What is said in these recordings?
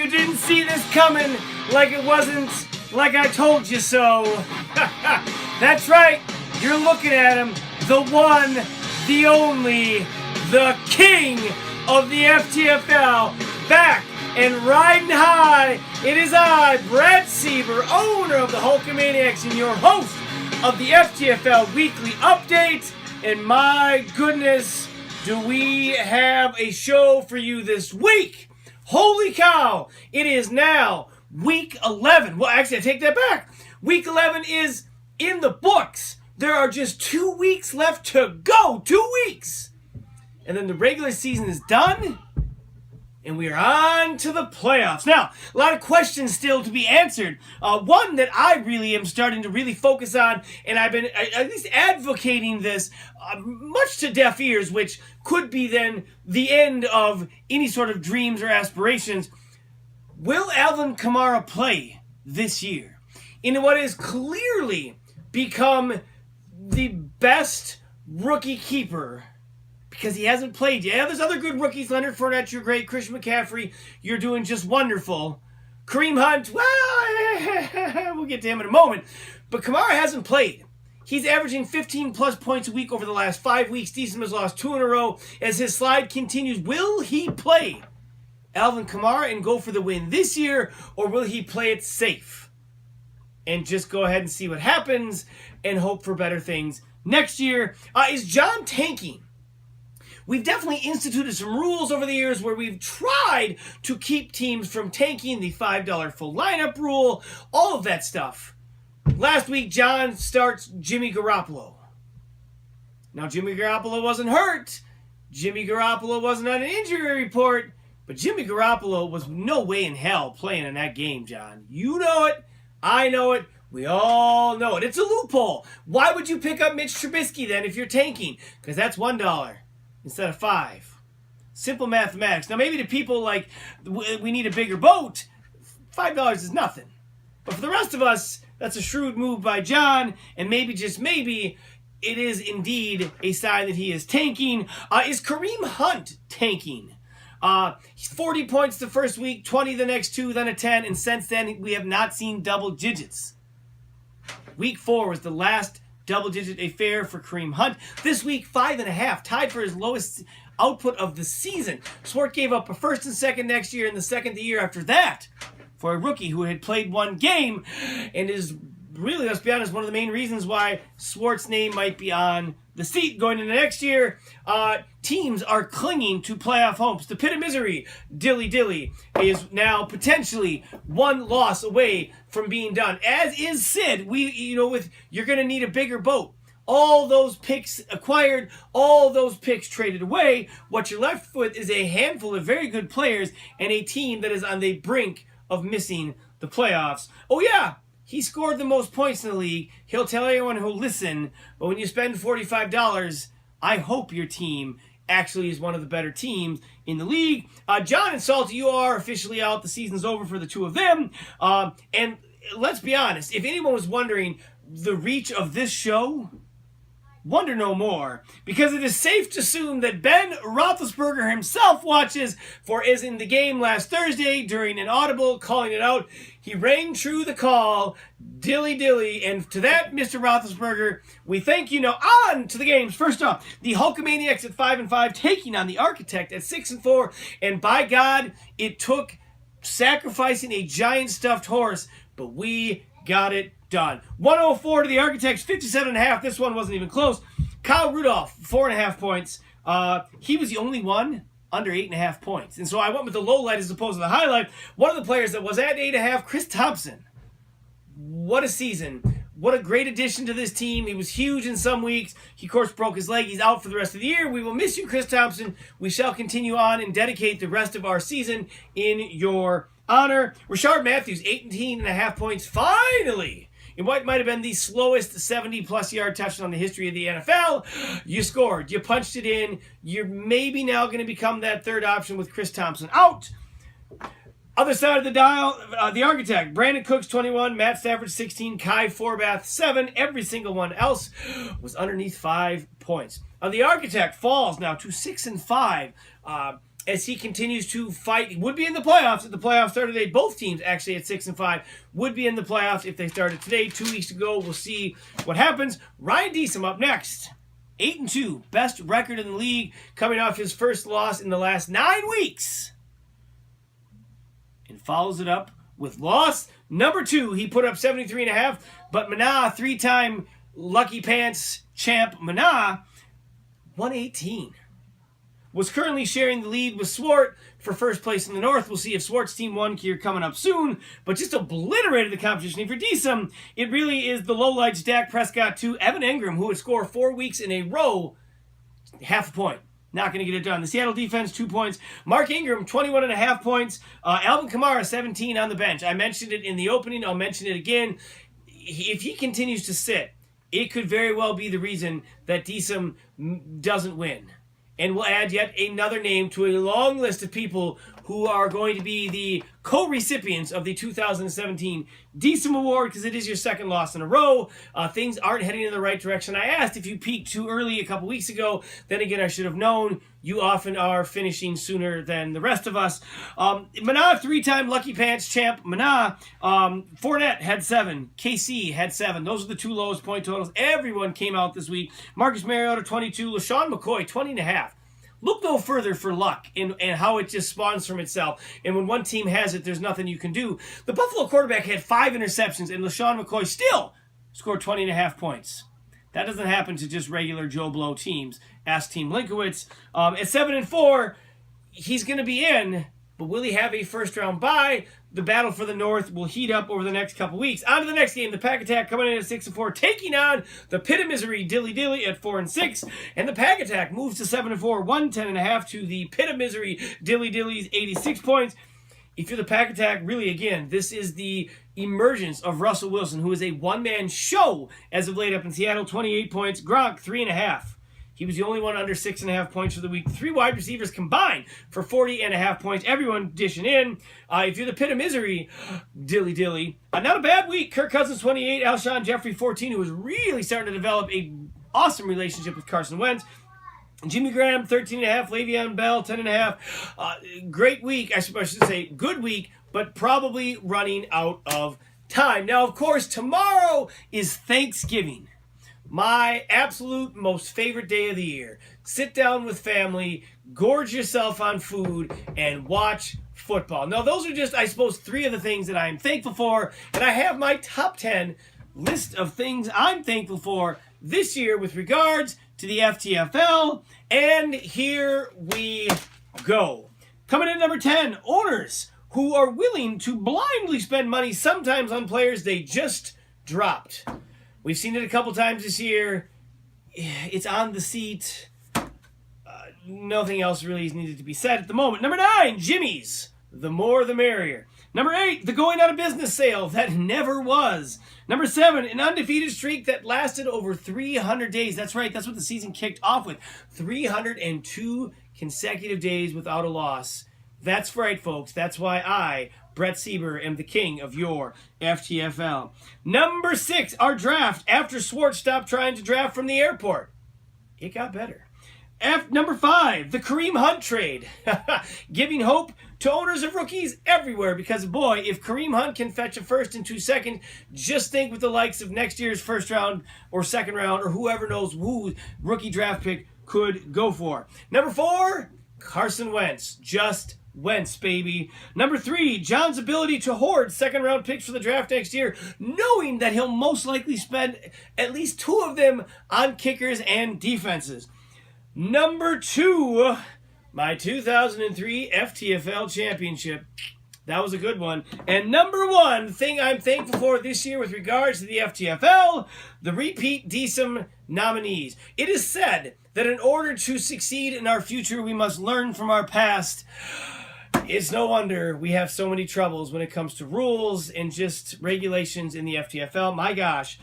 you didn't see this coming, like it wasn't like I told you so. That's right, you're looking at him, the one, the only, the king of the FTFL, back and riding high. It is I, Brad Sieber, owner of the Hulkamaniacs and your host of the FTFL Weekly Update. And my goodness, do we have a show for you this week. Holy cow, it is now week 11. Well, actually, I take that back. Week 11 is in the books. There are just 2 weeks left to go. 2 weeks. And then the regular season is done. And we are on to the playoffs. Now, a lot of questions still to be answered. One that I really am starting to really focus on, and I've been at least advocating this much to deaf ears, which could be then the end of any sort of dreams or aspirations. Will Alvin Kamara play this year in what has clearly become the best rookie keeper? Because he hasn't played yet. Yeah, there's other good rookies. Leonard Fournette, you're great. Christian McCaffrey, you're doing just wonderful. Kareem Hunt, well, we'll get to him in a moment. But Kamara hasn't played. He's averaging 15-plus points a week over the last 5 weeks. Decent has lost 2 in a row. As his slide continues, will he play Alvin Kamara and go for the win this year? Or will he play it safe and just go ahead and see what happens and hope for better things next year? Is John tanking? We've definitely instituted some rules over the years where we've tried to keep teams from tanking, the $5 full lineup rule, all of that stuff. Last week, John starts Jimmy Garoppolo. Now, Jimmy Garoppolo wasn't hurt. Jimmy Garoppolo wasn't on an injury report. But Jimmy Garoppolo was no way in hell playing in that game, John. You know it. I know it. We all know it. It's a loophole. Why would you pick up Mitch Trubisky then if you're tanking? Because that's $1. Instead of 5. Simple mathematics. Now, maybe to people like, we need a bigger boat, $5 is nothing. But for the rest of us, that's a shrewd move by John, and maybe, just maybe, it is indeed a sign that he is tanking. Is Kareem Hunt tanking? He's 40 points the first week, 20 the next 2, then a 10, and since then, we have not seen double digits. Week 4 was the last double-digit affair for Kareem Hunt. This week, 5.5, tied for his lowest output of the season. Swart gave up a first and second next year, and the second the year after that for a rookie who had played 1 game, and is really, let's be honest, one of the main reasons why Swart's name might be on the seat going into next year. Teams are clinging to playoff hopes. The pit of misery, dilly, is now potentially 1 loss away from being done. As is Sid, you're going to need a bigger boat. All those picks acquired, all those picks traded away. What you're left with is a handful of very good players and a team that is on the brink of missing the playoffs. Oh yeah, he scored the most points in the league. He'll tell everyone who'll listen, but when you spend $45, I hope your team actually is one of the better teams in the league. John and Salty, you are officially out. The season's over for the two of them. And let's be honest, if anyone was wondering the reach of this show, wonder no more, because it is safe to assume that Ben Roethlisberger himself watches, for as in the game last Thursday during an audible calling it out, he rang true the call, dilly, and to that, Mr. Roethlisberger, we thank you. Now on to the games. First off, the Hulkamaniacs at 5-5 taking on the Architect at 6-4, and by God, it took sacrificing a giant stuffed horse, but we got it done. 104 to the Architects, 57.5. This one wasn't even close. Kyle Rudolph, 4.5 points. He was the only one under 8.5 points. And so I went with the low light as opposed to the highlight. One of the players that was at 8.5, Chris Thompson. What a season. What a great addition to this team. He was huge in some weeks. He, of course, broke his leg. He's out for the rest of the year. We will miss you, Chris Thompson. We shall continue on and dedicate the rest of our season in your honor. Rashard Matthews, 18.5 points. Finally, in what might have been the slowest 70-plus yard touchdown in the history of the NFL, you scored. You punched it in. You're maybe now going to become that third option with Chris Thompson out. Other side of the dial, the Architect. Brandon Cooks, 21. Matt Stafford, 16. Kai Forbath, 7. Every single one else was underneath 5 points. The Architect falls now to 6-5. as he continues to fight. He would be in the playoffs if the playoffs started today. Both teams actually at 6-5 would be in the playoffs if they started today. 2 weeks ago, we'll see what happens. Ryan Deesum up next. 8-2, best record in the league, coming off his first loss in the last 9 weeks. And follows it up with loss number 2. He put up 73.5, but Mana, 3-time Lucky Pants champ Mana, 118. Was currently sharing the lead with Swart for first place in the North. We'll see if Swart's team won here coming up soon, but just obliterated the competition. And for Deesum, it really is the lowlights, Dak Prescott to Evan Engram, who would score 4 weeks in a row, half a point. Not going to get it done. The Seattle defense, 2 points. Mark Ingram, 21.5 points. Alvin Kamara, 17 on the bench. I mentioned it in the opening. I'll mention it again. If he continues to sit, it could very well be the reason that Deesum doesn't win. And we'll add yet another name to a long list of people who are going to be the co-recipients of the 2017 Deesum Award, because it is your second loss in a row. Things aren't heading in the right direction. I asked if you peaked too early a couple weeks ago. Then again, I should have known. You often are finishing sooner than the rest of us. Mana, 3-time Lucky Pants champ. Mana, Fournette had 7. KC had 7. Those are the 2 lowest point totals. Everyone came out this week. Marcus Mariota, 22. LaShawn McCoy, 20.5. Look no further for luck and how it just spawns from itself. And when one team has it, there's nothing you can do. The Buffalo quarterback had 5 interceptions, and LaShawn McCoy still scored 20.5 points. That doesn't happen to just regular Joe Blow teams. Ask Team Linkowitz. At 7-4, he's going to be in, but will he have a first-round bye? The battle for the North will heat up over the next couple weeks. On to the next game. The Pack Attack coming in at 6-4, taking on the Pit of Misery, Dilly Dilly, at 4-6. And the Pack Attack moves to 7-4, 110.5 to the Pit of Misery, Dilly Dilly's 86 points. If you're the Pack Attack, really, again, this is the emergence of Russell Wilson, who is a one-man show as of late up in Seattle, 28 points. Gronk, 3.5. He was the only one under 6.5 points for the week. 3 wide receivers combined for 40.5 points. Everyone dishing in. If you're the Pit of Misery, Dilly Dilly. Not a bad week. Kirk Cousins, 28. Alshon Jeffrey, 14, who was really starting to develop a awesome relationship with Carson Wentz. Jimmy Graham, 13.5. Le'Veon Bell, 10.5. Great week. I should say good week, but probably running out of time. Now, of course, tomorrow is Thanksgiving. My absolute most favorite day of the year. Sit down with family, gorge yourself on food, and watch football. Now, those are just, I suppose, 3 of the things that I'm thankful for. And I have my top 10 list of things I'm thankful for this year with regards to the FTFL. And here we go. Coming in at number 10, owners who are willing to blindly spend money sometimes on players they just dropped. We've seen it a couple times this year. It's on the seat. Nothing else really is needed to be said at the moment. Number 9, Jimmy's. The more the merrier. Number 8, the going out of business sale that never was. Number 7, an undefeated streak that lasted over 300 days. That's right, that's what the season kicked off with. 302 consecutive days without a loss. That's right, folks. That's why I, Brett Sieber, am the king of your FTFL. Number 6, our draft. After Swartz stopped trying to draft from the airport, it got better. Number 5, the Kareem Hunt trade. Giving hope to owners of rookies everywhere, because, boy, if Kareem Hunt can fetch a first and 2 seconds, just think with the likes of next year's first round or second round or whoever knows who rookie draft pick could go for. Number 4, Carson Wentz. Just Wentz, baby. Number 3, John's ability to hoard second-round picks for the draft next year, knowing that he'll most likely spend at least 2 of them on kickers and defenses. Number 2, my 2003 FTFL championship. That was a good one. And number 1 thing I'm thankful for this year with regards to the FTFL, the repeat Deesum nominees. It is said that in order to succeed in our future, we must learn from our past. It's no wonder we have so many troubles when it comes to rules and just regulations in the FTFL. My gosh,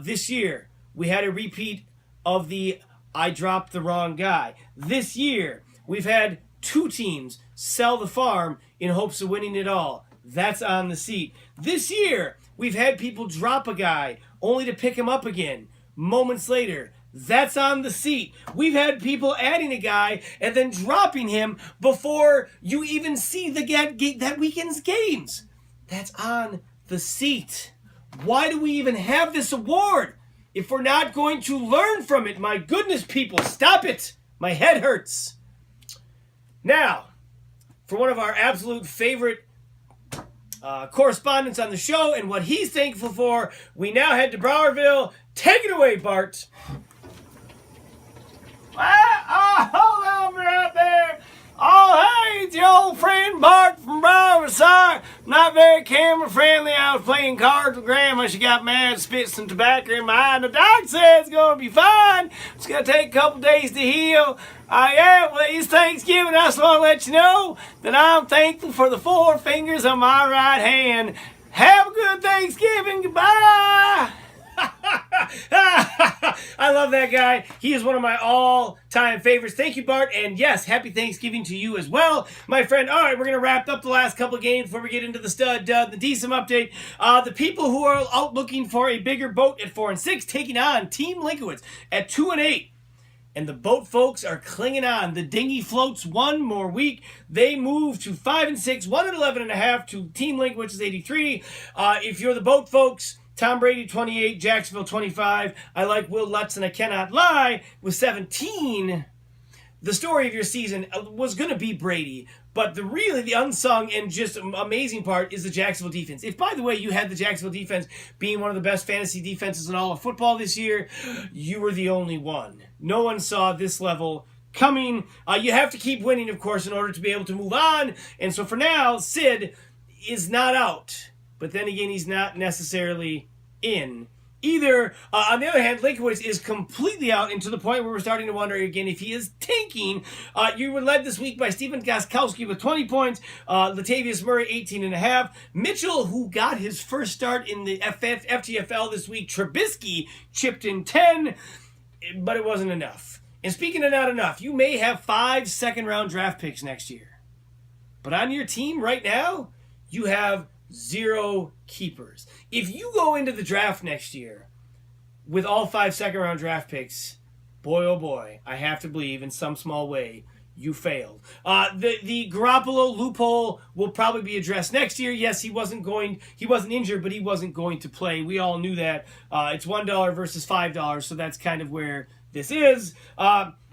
this year we had a repeat of the I dropped the wrong guy. This year we've had 2 teams sell the farm in hopes of winning it all. That's on the seat. This year we've had people drop a guy only to pick him up again moments later. That's on the seat. We've had people adding a guy and then dropping him before you even see that weekend's games. That's on the seat. Why do we even have this award if we're not going to learn from it? My goodness, people, stop it. My head hurts. Now, for one of our absolute favorite correspondents on the show and what he's thankful for, we now head to Browerville. Take it away, Bart. Hold on right there. Oh, hey, it's your old friend Bart from Browerville. Sorry, not very camera friendly. I was playing cards with Grandma. She got mad, spit some tobacco in my eye. And the doc said it's going to be fine. It's going to take a couple days to heal. Yeah, well, it's Thanksgiving. I just want to let you know that I'm thankful for the 4 fingers on my right hand. Have a good Thanksgiving. Goodbye. I love that guy. He is one of my all-time favorites. Thank you, Bart. And yes, happy Thanksgiving to you as well, my friend. All right, we're going to wrap up the last couple of games before we get into the stud, dud, the decent update. The people who are out looking for a bigger boat at 4-6, taking on Team Linkowitz at 2-8. And the boat folks are clinging on. The dinghy floats one more week. They move to 5-6, 111.5 to Team Linkowitz is 83. If you're the boat folks, Tom Brady, 28, Jacksonville, 25. I like Will Lutz, and I cannot lie, with 17. The story of your season was going to be Brady, but the unsung and just amazing part is the Jacksonville defense. If, by the way, you had the Jacksonville defense being one of the best fantasy defenses in all of football this year, you were the only one. No one saw this level coming. You have to keep winning, of course, in order to be able to move on. And so for now, Sid is not out. But then again, he's not necessarily in either. On the other hand, Linkowitz is completely out, and to the point where we're starting to wonder again if he is tanking. You were led this week by Stephen Gostkowski with 20 points. Latavius Murray, 18.5. Mitchell, who got his first start in the FTFL this week, Trubisky chipped in 10, but it wasn't enough. And speaking of not enough, you may have 5 second-round draft picks next year. But on your team right now, you have 0 keepers. If you go into the draft next year with all 5 second-round draft picks, boy, oh boy, I have to believe in some small way you failed. The Garoppolo loophole will probably be addressed next year. Yes, he wasn't injured, but he wasn't going to play. We all knew that. It's $1 versus $5, so that's kind of where this is.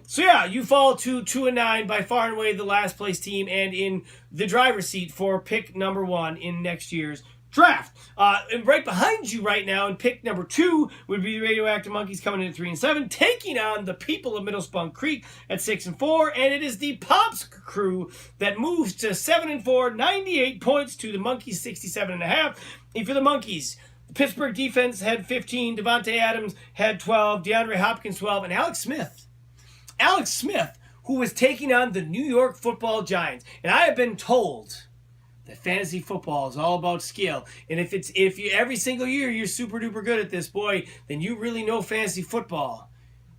So yeah, you fall to 2-9, by far and away the last place team, and in the driver's seat for pick number 1 in next year's draft. And right behind you right now in pick number 2 would be the Radioactive Monkeys coming in at 3-7, taking on the people of Middle Spunk Creek at 6-4, and it is the Pops crew that moves to 7-4, 98 points to the Monkeys 67.5. And for the Monkeys, the Pittsburgh defense had 15, Devontae Adams had 12, DeAndre Hopkins 12, and Alex Smith, who was taking on the New York Football Giants. And I have been told that fantasy football is all about skill. And if you every single year you're super duper good at this, boy, then you really know fantasy football.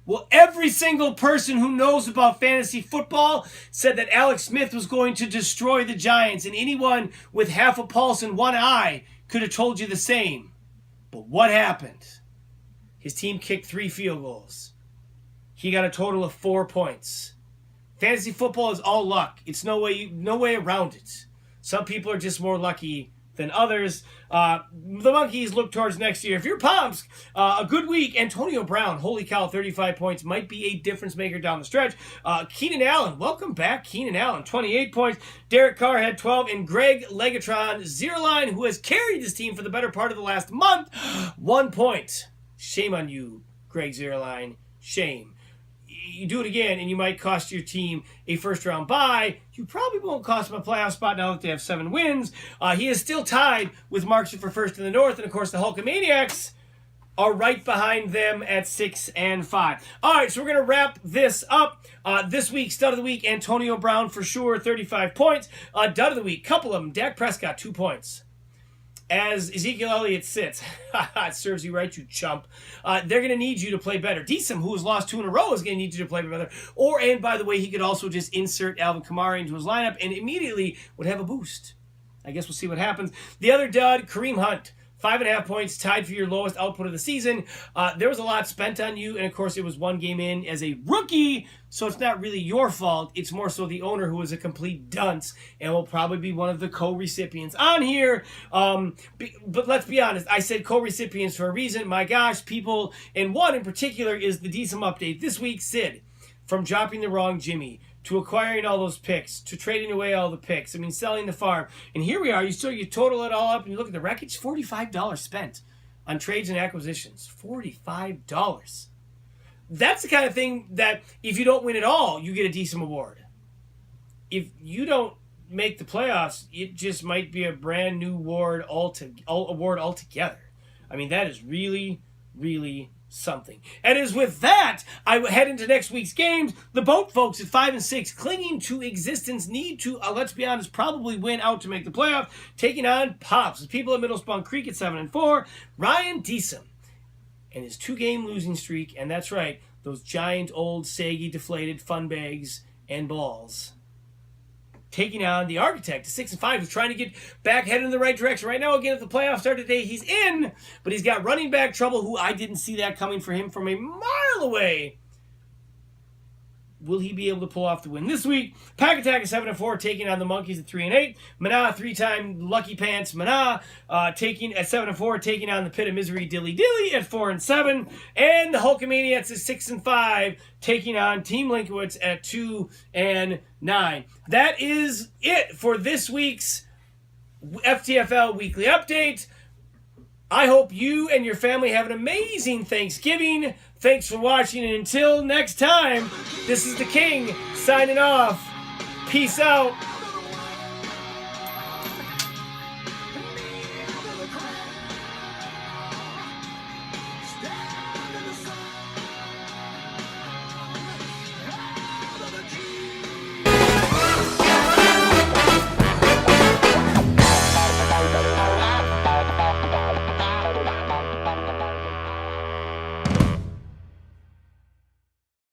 Well, every single person who knows about fantasy football said that Alex Smith was going to destroy the Giants, and anyone with half a pulse and one eye could have told you the same. But what happened? His team kicked 3 field goals. He got a total of 4 points. Fantasy football is all luck. It's no way around it. Some people are just more lucky than others. The Monkeys look towards next year. If you're Pomps, a good week. Antonio Brown, holy cow, 35 points, might be a difference maker down the stretch. Keenan Allen, welcome back, Keenan Allen, 28 points. Derek Carr had 12, and Greg Legatron, zero line, who has carried this team for the better part of the last month, 1 point. Shame on you, Greg Zerline. Shame. You do it again, and you might cost your team a first-round bye. You probably won't cost them a playoff spot now that they have 7 wins. He is still tied with Markson for first in the North, and of course the Hulkamaniacs are right behind them at 6-5. All right, so we're going to wrap this up. This week, stud of the week, Antonio Brown for sure, 35 points. Dud of the week, couple of them. Dak Prescott, 2 points. As Ezekiel Elliott sits, it serves you right, you chump. They're going to need you to play better. Deesum, who has lost 2 in a row, is going to need you to play better. And by the way, he could also just insert Alvin Kamara into his lineup and immediately would have a boost. I guess we'll see what happens. The other dud, Kareem Hunt, 5.5 points, tied for your lowest output of the season. There was a lot spent on you, and of course, it was one game in as a rookie, so it's not really your fault. It's more so the owner, who is a complete dunce and will probably be one of the co-recipients on here. But let's be honest, I said co-recipients for a reason. My gosh, people, and one in particular is the DSM update. This week, Sid, from dropping the wrong Jimmy to acquiring all those picks, to trading away all the picks, selling the farm. And here we are, you total it all up and you look at the wreckage, $45 spent on trades and acquisitions. $45. That's the kind of thing that if you don't win at all, you get a decent award. If you don't make the playoffs, it just might be a brand new award altogether. That is really, really something. And as with that, I head into next week's games. The boat folks at 5-6, clinging to existence, need to, let's be honest, probably win out to make the playoff, taking on Pops. The people at Middle Spawn Creek at 7-4. Ryan Deesum and his 2-game losing streak, and that's right, those giant, old, saggy, deflated fun bags and balls, taking on the Architect, 6-5, who's trying to get back headed in the right direction. Right now, again, if the playoffs start today, he's in, but he's got running back trouble, who I didn't see that coming for him from a mile away. Will he be able to pull off the win this week? Pack Attack at 7-4, taking on the Monkeys at 3-8. Mana, 3-time Lucky Pants Mana, taking at 7-4, taking on the Pit of Misery Dilly Dilly at 4-7. And the Hulkamaniacs at 6-5, taking on Team Linkowitz at 2-9. That is it for this week's FTFL Weekly Update. I hope you and your family have an amazing Thanksgiving. Thanks for watching, and until next time, this is the King signing off. Peace out.